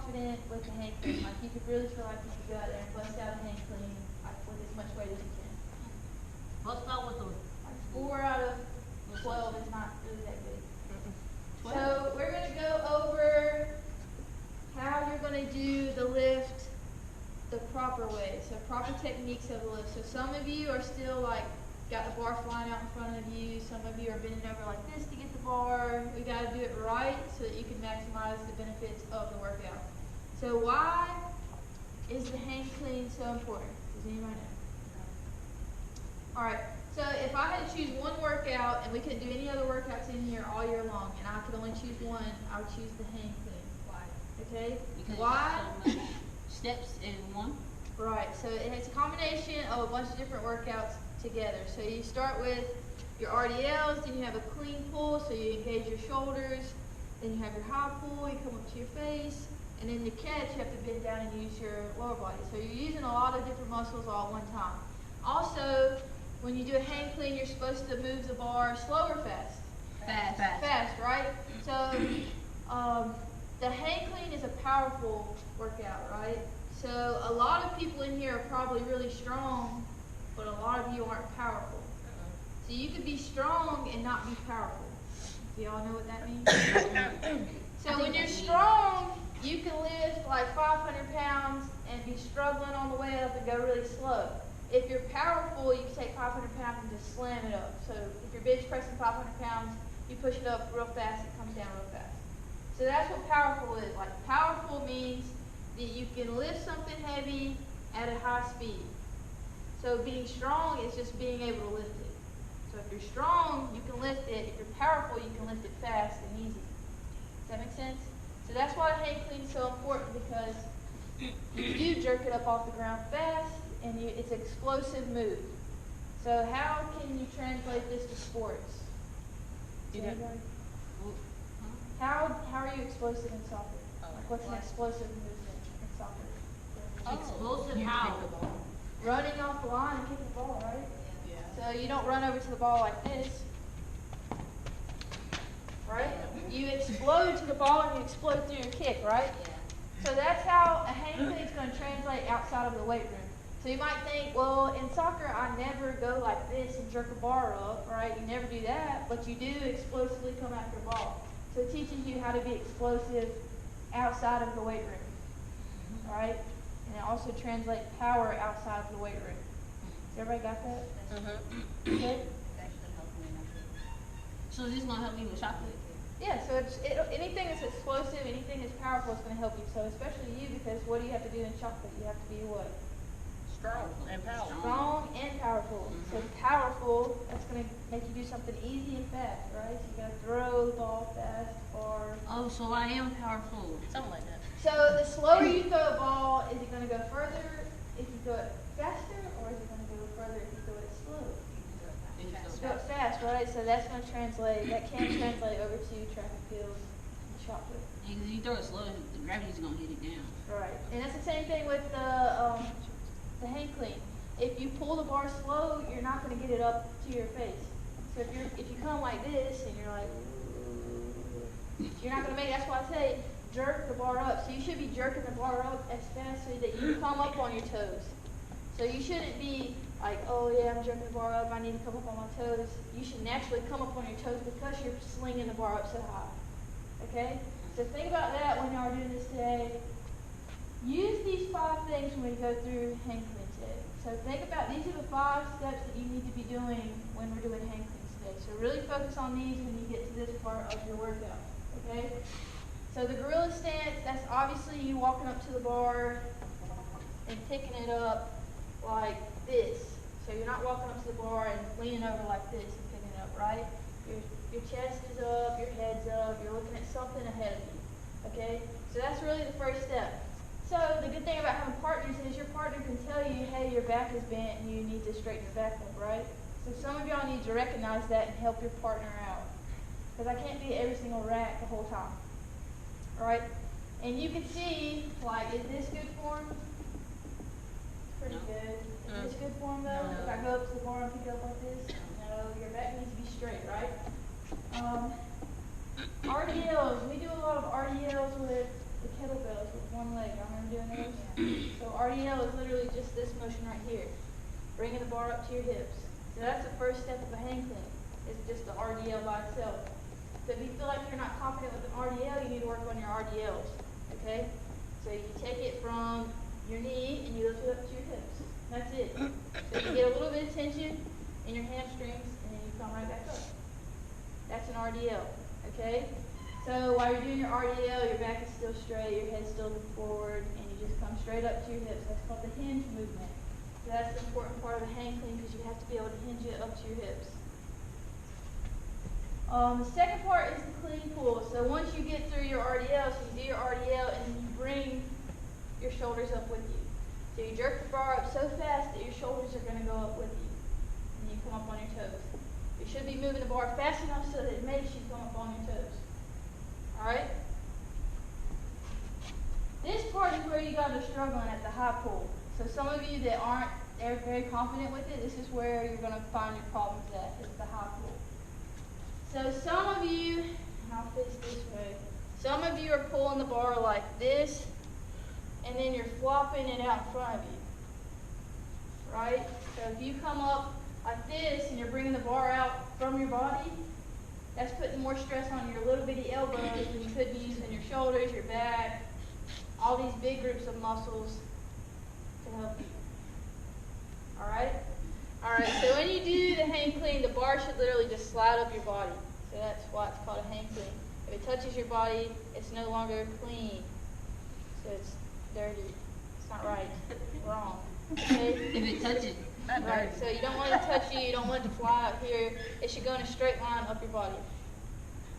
confident with the hang clean. Like you could really feel like you could go out there and bust out a hang clean like with as much weight as you can. Bust out with the Like 4 out of 12 is not really that good. So we're going to go over how you're going to do the lift the proper way. So proper techniques of the lift. So some of you are still like got the bar flying out in front of you. Some of you are bending over like this to get the bar. We got to do it right so that you can maximize the benefits of the workout. So why is the hang clean so important? Does anybody know? All right. So if I had to choose one workout and we couldn't do any other workouts in here all year long and I could only choose one, I would choose the hang clean. why? Okay? Because Why? so many steps in one. Right, so it's a combination of a bunch of different workouts together. So you start with your RDLs, then you have a clean pull, so you engage your shoulders, then you have your high pull, you come up to your face, and then the catch, you have to bend down and use your lower body. So you're using a lot of different muscles all at one time. Also, when you do a hang clean, you're supposed to move the bar slow or fast? Fast, right? So the hang clean is a powerful workout, right? So a lot of people in here are probably really strong, but a lot of you aren't powerful. So you could be strong and not be powerful. Do y'all know what that means? So when you're strong, you can lift like 500 pounds and be struggling on the way up and go really slow. If you're powerful, you can take 500 pounds and just slam it up. So if you're bench pressing 500 pounds, you push it up real fast, it comes down real fast. So that's what powerful is. Like powerful means that you can lift something heavy at a high speed. So being strong is just being able to lift it. So if you're strong, you can lift it. If you're powerful, you can lift it fast and easy. Does that make sense? So that's why hang clean is so important, because you do jerk it up off the ground fast, and it's an explosive move. So how can you translate this to sports? How are you explosive in soccer? Like what's an explosive movement in soccer? Explosive how? Running off the line and kicking the ball, right? Yeah. So you don't run over to the ball like this, right? You explode to the ball and you explode through your kick, right? Yeah. So that's how a hang clean is going to translate outside of the weight room. So you might think, well, in soccer, I never go like this and jerk a bar up, right? You never do that, but you do explosively come after a ball. So it teaches you how to be explosive outside of the weight room, all right? And it also translates power outside of the weight room. Has everybody got that? Okay? So is this gonna help me with chocolate? Yeah, so anything that's explosive, anything that's powerful is going to help you. So especially you, because what do you have to do in chocolate? You have to be what? Strong and powerful. Strong and powerful. So powerful, that's going to make you do something easy and fast, right? So you got to throw the ball fast, or... Oh, so I am powerful. Something like that. So the slower you throw a ball, is it going to go further if you throw it faster, or is it going to go further if you throw it slow? Throw it fast, right? So that's going to translate, that can translate over to track and field and shot put. Because if you throw it slow, the gravity's gonna hit it down. Right. And that's the same thing with the hang clean. If you pull the bar slow, you're not going to get it up to your face. So if you come like this and you're like, you're not going to make it. That's why I say jerk the bar up. So you should be jerking the bar up as fast so that you come up on your toes. So you shouldn't be like, oh yeah, I'm jerking the bar up, I need to come up on my toes. You should naturally come up on your toes because you're slinging the bar up so high. Okay? So think about that when you are doing this today. Use these 5 things when we go through hang clean today. So think about, these are the 5 steps that you need to be doing when we're doing hang cleans today. So really focus on these when you get to this part of your workout. Okay? So the gorilla stance, that's obviously you walking up to the bar and picking it up like this. So you're not walking up to the bar and leaning over like this and picking it up, right? Your chest is up, your head's up, you're looking at something ahead of you. Okay? So that's really the first step. So the good thing about having partners is your partner can tell you, hey, your back is bent and you need to straighten your back up, right? So some of y'all need to recognize that and help your partner out. Because I can't be at every single rack the whole time. Alright? And you can see, like, is this good form? Pretty good. Is this good form though? No. If I go up to the bar and pick it up like this? No, your back needs to be straight, right? RDLs. We do a lot of RDLs with the kettlebells with doing those? So RDL is literally just this motion right here, bringing the bar up to your hips. So that's the first step of a hang clean. It's just the RDL by itself. So if you feel like you're not confident with an RDL, you need to work on your RDLs. Okay? So you take it from your knee and you lift it up to your hips. That's it. So you get a little bit of tension in your hamstrings and then you come right back up. That's an RDL. Okay? So while you're doing your RDL, your back is still straight, your head's still looking forward, and you just come straight up to your hips. That's called the hinge movement. So that's the important part of the hang clean because you have to be able to hinge it up to your hips. The second part is the clean pull. So once you get through your RDL, so you do your RDL and then you bring your shoulders up with you. So you jerk the bar up so fast that your shoulders are going to go up with you. And you come up on your toes. You should be moving the bar fast enough so that it makes you come up on your toes. Alright? This part is where you guys are struggling at the high pull. So some of you that aren't very confident with it, this is where you're going to find your problems at, is the high pull. So some of you, and I'll face this way, some of you are pulling the bar like this, and then you're flopping it out in front of you. Right? So if you come up like this and you're bringing the bar out from your body, that's putting more stress on your little bitty elbows than you could be using your shoulders, your back, all these big groups of muscles to help you. Alright? Alright, so when you do the hang clean, the bar should literally just slide up your body. So that's why it's called a hang clean. If it touches your body, it's no longer clean. So it's dirty. It's not right. Wrong. Okay? If it touches. Right, so you don't want it to touch you, you don't want it to fly out here. It should go in a straight line up your body.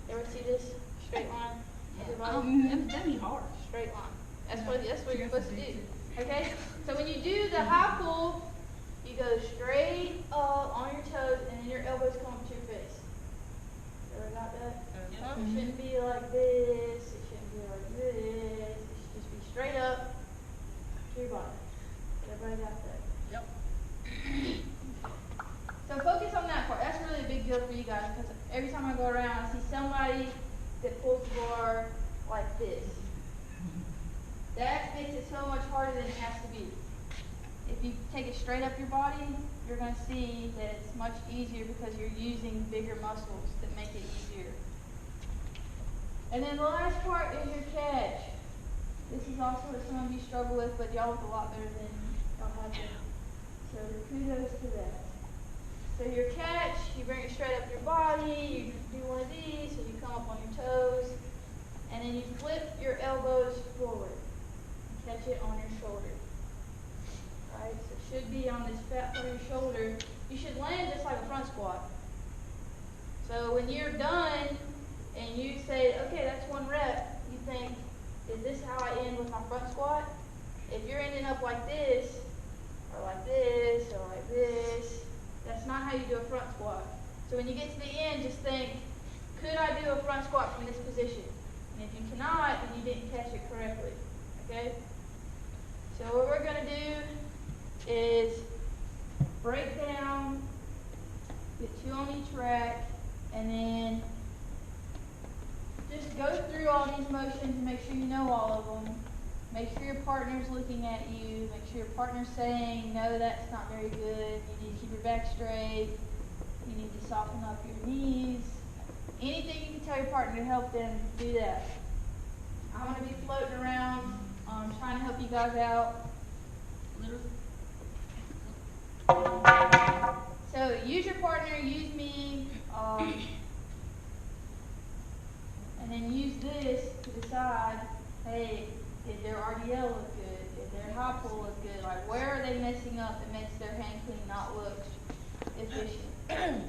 You ever see this? Straight line up your body? That'd be hard. Straight line. That's what you're supposed to do. Okay? So when you do the high pull, you go straight up on your toes and then your elbows come up to your face. Ever got that? It shouldn't be like this. It shouldn't be like this. It should just be straight up to your body. Everybody got that? Yep. So focus on that part. That's really a big deal for you guys because every time I go around, I see somebody that pulls the bar like this. That makes it so much harder than it has to be. If you take it straight up your body, you're going to see that it's much easier because you're using bigger muscles that make it easier. And then the last part is your catch. This is also what some of you struggle with, but y'all look a lot better than y'all have been. So kudos to that. So your catch, you bring it straight up your body, you do one of these, so you come up on your toes, and then you flip your elbows forward and catch it on your shoulder. Right? So it should be on this fat part of your shoulder. You should land just like a front squat. So when you're done and you say, okay, that's one rep, you think, is this how I end with my front squat? If you're ending up like this, or like this, or like this, that's not how you do a front squat. So when you get to the end, just think, could I do a front squat from this position? And if you cannot, then you didn't catch it correctly. Okay? So what we're going to do is break down, get two on each rack, and then just go through all these motions and make sure you know all of them. Make sure your partner's looking at you. Make sure your partner's saying, no, that's not very good. You need to keep your back straight. You need to soften up your knees. Anything you can tell your partner to help them do that. I'm going to be floating around, trying to help you guys out. So use your partner, use me, and then use this to decide, hey, did their RDL look good? Did their high pull look good? Like, where are they messing up that makes their hang clean not look efficient?